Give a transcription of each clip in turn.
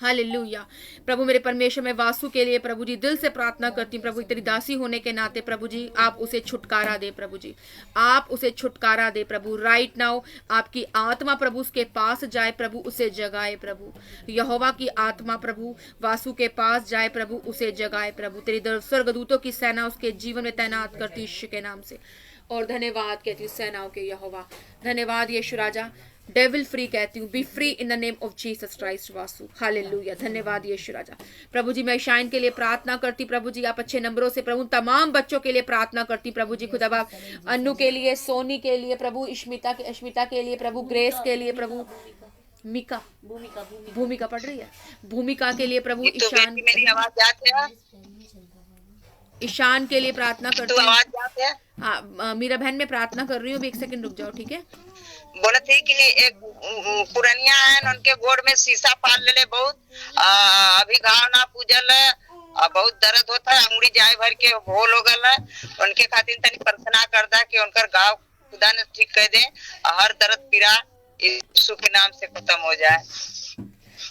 Hallelujah. प्रभु मेरे परमेश्वर, मैं वासु के लिए प्रभु जी दिल से प्रार्थना करती हूँ प्रभु, तेरी दासी होने के नाते प्रभु जी आप उसे छुटकारा दे प्रभु जी, आप उसे छुटकारा दे प्रभु। राइट नाउ आपकी आत्मा प्रभु उसके पास जाए प्रभु, उसे जगाए प्रभु। यहोवा की आत्मा प्रभु वासु के पास जाए प्रभु, उसे जगाए प्रभु। तेरी स्वर्गदूतों की सेना उसके जीवन में तैनात करती यीशु के नाम से। और धन्यवाद कहती हूँ सेनाओं के यहोवा, धन्यवाद यीशु राजा। डेविल फ्री कहती हूँ, B free in the name of Jesus Christ Vasu. Hallelujah, धन्यवाद यीशु राजा। प्रभु जी मैं शाइन के लिए प्रार्थना करती प्रभु जी, आप अच्छे नंबरों से प्रभु तमाम बच्चों के लिए प्रार्थना करती प्रभु जी। खुदा बाप अन्नू के लिए, सोनी के लिए प्रभु, अश्मिता के लिए प्रभु, ग्रेस के लिए प्रभु, मिका भूमिका पढ़ रही है, भूमिका के लिए प्रभु, ईशान मेरी आवाज जाती है, ईशान के लिए प्रार्थना करती हूँ। आवाज जाती है। हाँ मीरा बहन मैं प्रार्थना कर रही हूँ, एक सेकंड रुक जाओ ठीक है। बोले थे कि एक पुरनिया है उनके गोड़ में शीशा पाल ले बहुत, अभी घाव ना पूजल है, बहुत दर्द होता है, अंगुड़ी जाए भर के होल हो गल है, उनके खातिर तनी प्रार्थना करता कि उनकर घाव खुदा ने ठीक कर दे, हर दर्द पीड़ा यीशु के नाम से खत्म हो जाए।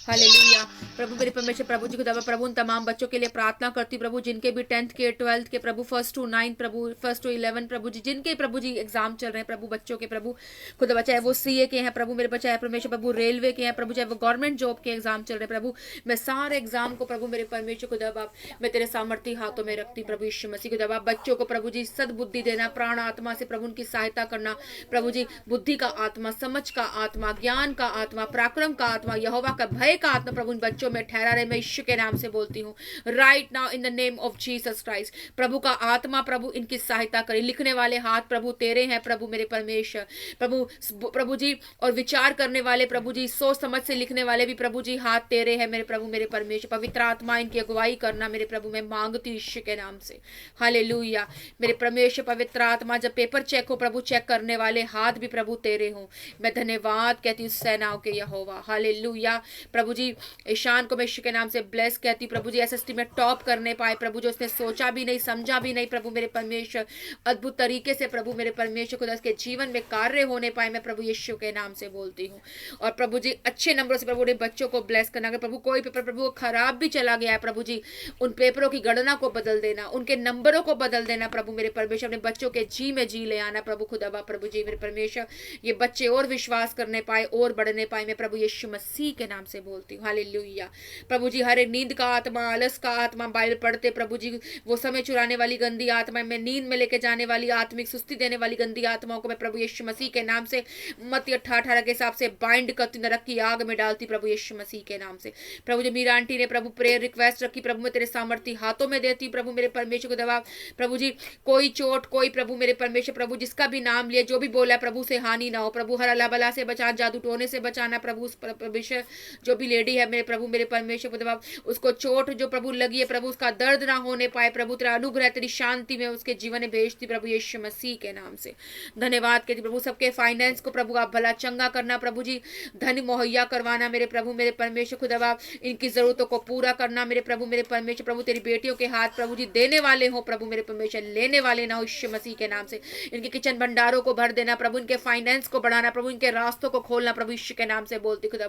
हालेलुया। प्रभु मेरे परमेश्वर प्रभु जी खुदा प्रभु उन तमाम बच्चों के लिए प्रार्थना करती प्रभु, जिनके भी 10th के 12th के प्रभु, 1st to 9 Prabhu, 1st to 11 प्रभु जी, जिनके प्रभु जी एग्जाम चल रहे हैं प्रभु बच्चों के प्रभु खुदा, चाहे वो CA के हैं प्रभु मेरे बच्चे, चाहे परमेश्वर प्रभु रेलवे के हैं प्रभु, चाहे वो गवर्नमेंट जॉब के एग्जाम चल रहे हैं प्रभु, मैं सारे एग्जाम को प्रभु मेरे परमेश्वर खुदा बाप मैं तेरे सामर्थ्य हाथों में रखती प्रभु यीशु मसीह खुदा बाप। बच्चों को प्रभु जी सद्बुद्धि देना, प्राण आत्मा से प्रभु उनकी सहायता करना प्रभु जी, बुद्धि का आत्मा, समझ का आत्मा, ज्ञान का आत्मा, पराक्रम का आत्मा, यहोवा का भय का आत्मा प्रभु उन बच्चों में ठहरा रहे। मैं यीशु के नाम से बोलती हूँ right now in the name of Jesus Christ. प्रभु का आत्मा प्रभु इनकी सहायता करे। लिखने वाले हाथ प्रभु तेरे हैं प्रभु मेरे परमेश्वर प्रभु जी, और विचार करने वाले प्रभु जी, सोच समझ से लिखने वाले भी प्रभु जी हाथ तेरे हैं मेरे प्रभु मेरे परमेश्वर। पवित्र आत्मा इनकी अगुवाई करना मेरे प्रभु, मैं मांगती यीशु के नाम से। हालेलुया मेरे परमेश्वर। पवित्र आत्मा जब पेपर चेक हो प्रभु, चेक करने वाले हाथ भी प्रभु तेरे हों। मैं धन्यवाद कहती हूँ सेनाओं के यहोवा। हालेलुया प्रभु जी। ईशान को मैं यीशु के नाम से ब्लेस कहती प्रभु जी, SST में टॉप करने पाए प्रभु, जो उसने सोचा भी नहीं समझा भी नहीं प्रभु मेरे परमेश्वर, अद्भुत तरीके से प्रभु मेरे परमेश्वर खुदा उसके जीवन में कार्य होने पाए। मैं प्रभु यीशु के नाम से बोलती हूँ। और प्रभु जी अच्छे नंबरों से प्रभु ने बच्चों को ब्लेस करना। अगर प्रभु कोई पेपर प्रभु खराब भी चला गया है प्रभु जी, उन पेपरों की गणना को बदल देना, उनके नंबरों को बदल देना प्रभु मेरे परमेश्वर। अपने बच्चों के जी में जी ले आना प्रभु खुदा प्रभु जी मेरे परमेश्वर, ये बच्चे और विश्वास करने पाए और बढ़ने पाए। मैं प्रभु यीशु मसीह के नाम से बोलती हूँ। हालेलुया प्रभु जी। हर एक नींद का आत्मा, आलस का आत्मा, बाइबल पढ़ते प्रभु जी वो समय चुराने वाली गंदी आत्मा, मैं नींद में लेके जाने वाली आत्मिक सुस्ती देने वाली गंदी आत्माओं को मैं प्रभु यीशु मसीह के नाम से मत्ती 18:18 के हिसाब से बाइंड करती, नरक की आग में डालती प्रभु यीशु मसीह के नाम से। प्रभु जी मीरा आंटी ने प्रभु प्रेयर रिक्वेस्ट रखी प्रभु, मैं तेरे सामर्थ्य हाथों में देती प्रभु मेरे परमेश्वर को दवा प्रभु जी। कोई चोट, कोई प्रभु मेरे परमेश्वर प्रभु जिसका भी नाम लिया, जो भी बोला प्रभु से हानि ना हो प्रभु, हर अल्लाह बला से बचा, जादू टोने से बचाना प्रभु। उस परमेश्वर जो भी लेडी है मेरे प्रभु मेरे परमेश्वर खुदा, उसको चोट जो प्रभु लगी है प्रभु, उसका दर्द ना होने पाए प्रभु, तेरा अनुग्रह तेरी शांति में उसके जीवन में भेजती प्रभु यीशु मसीह के नाम से। धन्यवाद कहती प्रभु। सबके फाइनेंस को प्रभु आप भला चंगा करना प्रभु जी, धन मुहैया करवाना मेरे प्रभु मेरे परमेश्वर खुदा, इनकी जरूरतों को पूरा करना मेरे प्रभु मेरे परमेश्वर प्रभु। तेरी बेटियों के हाथ प्रभु जी देने वाले हो प्रभु मेरे परमेश्वर, लेने वाले ना हो यीशु मसीह के नाम से। इनके किचन भंडारों को भर देना प्रभु, इनके फाइनेंस को बढ़ाना प्रभु, इनके रास्तों को खोलना प्रभु यीशु के नाम से बोलती खुदा।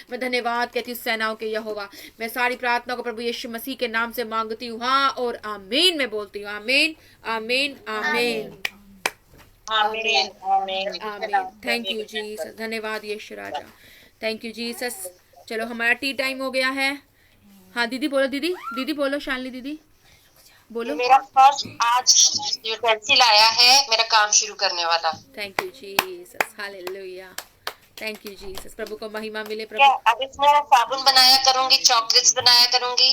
मैं धन्यवाद कहती हूँ सेनाओं के यहोवा। मैं सारी प्रार्थना को प्रभु यीशु मसीह के नाम से मांगती हूँ हाँ और आमीन। मैं बोलती हूँ आमीन आमीन आमीन आमीन आमीन। Thank you Jesus. धन्यवाद यीशु राजा, थैंक यू जीसस। चलो हमारा टी टाइम हो गया है। हाँ दीदी बोलो, दीदी बोलो, शालिनी दीदी बोलो। मेरा फर्स्ट आज यूटेंसिल आया है, मेरा काम शुरू करने वाला। Thank you Jesus. Hallelujah thank you Jesus. प्रभु को महिमा मिले प्रभु। अब इसमें साबुन बनाया करूंगी, चॉकलेट्स बनाया करूंगी,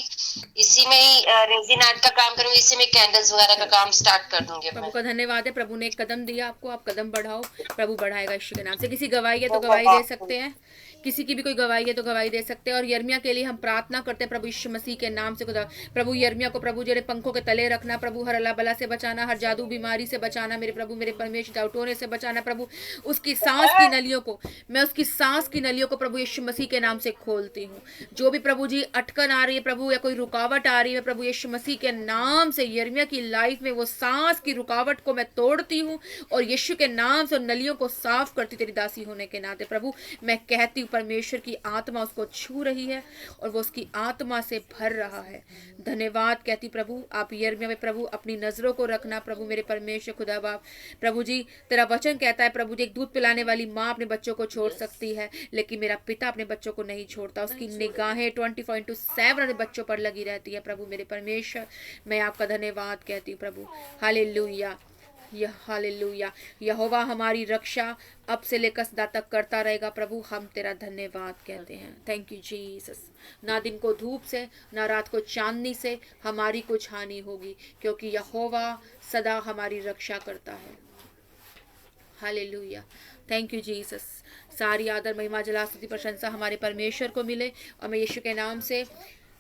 इसी में ही रेजिन आर्ट का काम करूंगी, इसी में कैंडल्स वगैरह का काम स्टार्ट कर दूंगी। प्रभु का धन्यवाद है, प्रभु ने एक कदम दिया आपको, आप कदम बढ़ाओ, प्रभु बढ़ाएगा यीशु के नाम से। किसी गवाही है तो गवाही दे सकते हैं, किसी की भी कोई गवाही है तो गवाही दे सकते हैं। और यर्मिया के लिए हम प्रार्थना करते हैं प्रभु यीशु मसीह के नाम से। खुदा प्रभु यर्मिया को प्रभु जेरे पंखों के तले रखना प्रभु, हर अल्लाह बला से बचाना, हर जादू बीमारी से बचाना मेरे प्रभु मेरे परमेश्वर, डाउटोने से बचाना प्रभु। उसकी सांस की नलियों को, मैं उसकी सांस की नलियों को प्रभु यीशु मसीह के नाम से खोलती हूँ। जो भी प्रभु जी अटकन आ रही है प्रभु, या कोई रुकावट आ रही है प्रभु यीशु मसीह के नाम से, यर्मिया की लाइफ में वो सांस की रुकावट को मैं तोड़ती हूँ और यीशु के नाम से नलियों को साफ करती तेरी दासी होने के नाते प्रभु। मैं कहती हूँ परमेश्वर की आत्मा उसको छू रही है और वो उसकी आत्मा से भर रहा है। धन्यवाद कहती प्रभु, आप यिर्मयाह में प्रभु अपनी नजरों को रखना प्रभु मेरे परमेश्वर खुदा बाप। प्रभु जी तेरा वचन कहता है प्रभु जी, एक दूध पिलाने वाली माँ अपने बच्चों को छोड़ सकती है, लेकिन मेरा पिता अपने बच्चों को नहीं छोड़ता। उसकी निगाहें 24/7 अपने बच्चों पर लगी रहती है प्रभु मेरे परमेश्वर। मैं आपका धन्यवाद कहती हूँ प्रभु। Hallelujah, hallelujah. यहोवा हमारी रक्षा अब से लेकर सदा तक करता रहेगा प्रभु। हम तेरा धन्यवाद कहते हैं। Thank you Jesus. ना दिन को धूप से ना रात को चांदनी से हमारी कुछ हानि होगी, क्योंकि यहोवा सदा हमारी रक्षा करता है। Hallelujah, thank you Jesus. सारी आदर महिमा जला स्तुति प्रशंसा हमारे परमेश्वर को मिले। और मैं यीशु के नाम से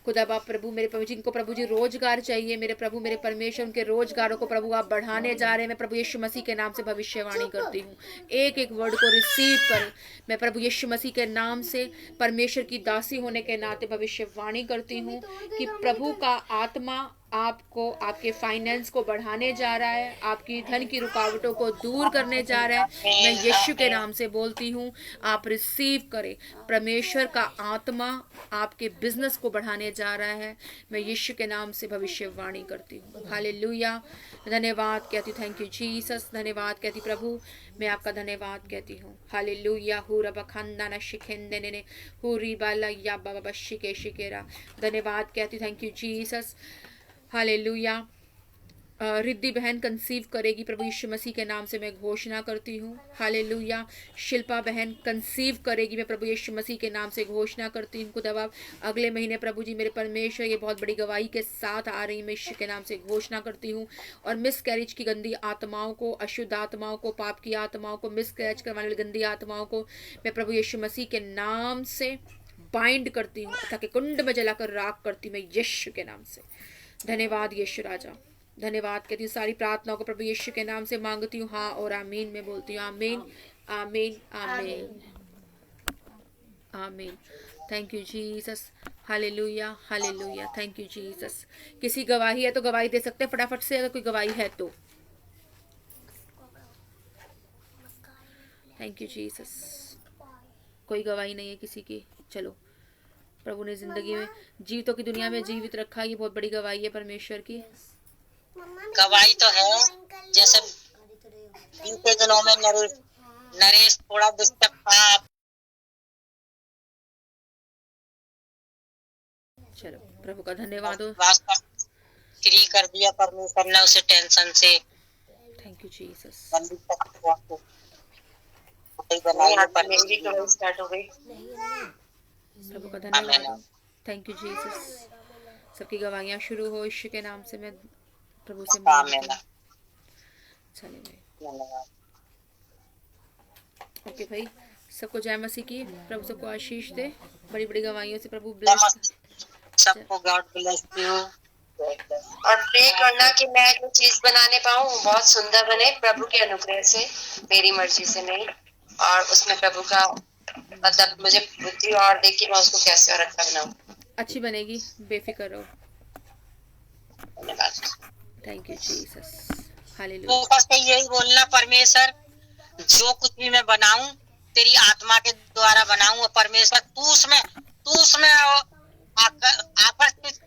खुदा बाप प्रभु मेरे प्रभु जिनको प्रभु जी रोजगार चाहिए मेरे प्रभु मेरे परमेश्वर, उनके रोजगारों को प्रभु आप बढ़ाने जा रहे हैं। मैं प्रभु यीशु मसीह के नाम से भविष्यवाणी करती हूँ, एक एक वर्ड को रिसीव कर। मैं प्रभु यीशु मसीह के नाम से परमेश्वर की दासी होने के नाते भविष्यवाणी करती हूँ कि प्रभु का आत्मा आपको आपके फाइनेंस को बढ़ाने जा रहा है, आपकी धन की रुकावटों को दूर करने जा रहा है। मैं यीशु के नाम से बोलती हूँ, आप रिसीव करें। परमेश्वर का आत्मा आपके बिजनेस को बढ़ाने जा रहा है। मैं यीशु के नाम से भविष्यवाणी करती हूँ। हालेलुया, धन्यवाद कहती हूँ। Thank you Jesus. धन्यवाद कहती प्रभु, मैं आपका धन्यवाद कहती हूँ। हालेलुया। हुरा बखंदा न शिखेंदे ने हुरी बाला या बाबा बशिके शिकेरा। धन्यवाद कहती हूँ। Thank you Jesus. Hallelujah. Riddhi बहन कंसीव करेगी प्रभु यीशु मसीह के नाम से मैं घोषणा करती हूँ। हालेलुया। शिल्पा बहन कंसीव करेगी, मैं प्रभु यीशु मसीह के नाम से घोषणा करती हूँ। खुदा बाप अगले महीने प्रभु जी मेरे परमेश्वर ये बहुत बड़ी गवाही के साथ आ रही, मैं यीशु के नाम से घोषणा करती हूँ। और मिस कैरेज की गंदी आत्माओं को, अशुद्ध आत्माओं को, पाप की आत्माओं को, मिस कैरेज करवाने वाली गंदी आत्माओं को मैं प्रभु यीशु मसीह के नाम से बाइंड करती हूँ, ताकि कुंड में जलाकर राख करती मैं यीशु के नाम से। धन्यवाद यीशु राजा, धन्यवाद कहती हूँ। सारी प्रार्थनाओं को प्रभु यीशु के नाम से मांगती हूँ, हाँ और आमीन में बोलती हूँ। आमीन आमीन आमीन आमीन। Thank you Jesus. Hallelujah hallelujah. Thank you Jesus. किसी गवाही है तो गवाही दे सकते हैं फटाफट से, अगर कोई गवाही है तो। Thank you Jesus. कोई गवाही नहीं है किसी की। चलो, प्रभु ने जिंदगी में जीवितों की दुनिया में जीवित रखा, ये बहुत बड़ी गवाही है परमेश्वर की। गवाही तो है, जैसे बीते दिनों में नरेश थोड़ा डिस्टर्ब था। चलो, प्रभु का धन्यवाद हो। फ्री कर दिया परमेश्वर ने उसे टेंशन से। Thank you Jesus. स्टार्ट हो गई। प्रभु का धन्यवाद हो। Thank you Jesus. सबकी गवाहियां शुरू हो यीशु के नाम से मैं प्रभु से मांगती हूँ। चलिए ओके भाई, सबको जय मसीह की। प्रभु सबको आशीष दे, बड़ी बड़ी गवाहियों से प्रभु ब्लेस। सबको गॉड ब्लेस यू। और प्रे करना कि मैं जो चीज बनाने पाऊँ बहुत सुंदर बने, प्रभु के अनुग्रह से, मेरी मर्जी से नहीं। और उसमें प्रभु का मतलब मुझे बुद्धि और दे कि मैं उसको कैसे और अच्छा बनाऊं। अच्छी बनेगी, बेफिक्र रहो। धन्यवाद। Thank you Jesus. Hallelujah. Focus से यही बोलना, परमेश्वर जो कुछ भी मैं बनाऊं तेरी आत्मा के द्वारा बनाऊं, और परमेश्वर तू उसमें आकर्षित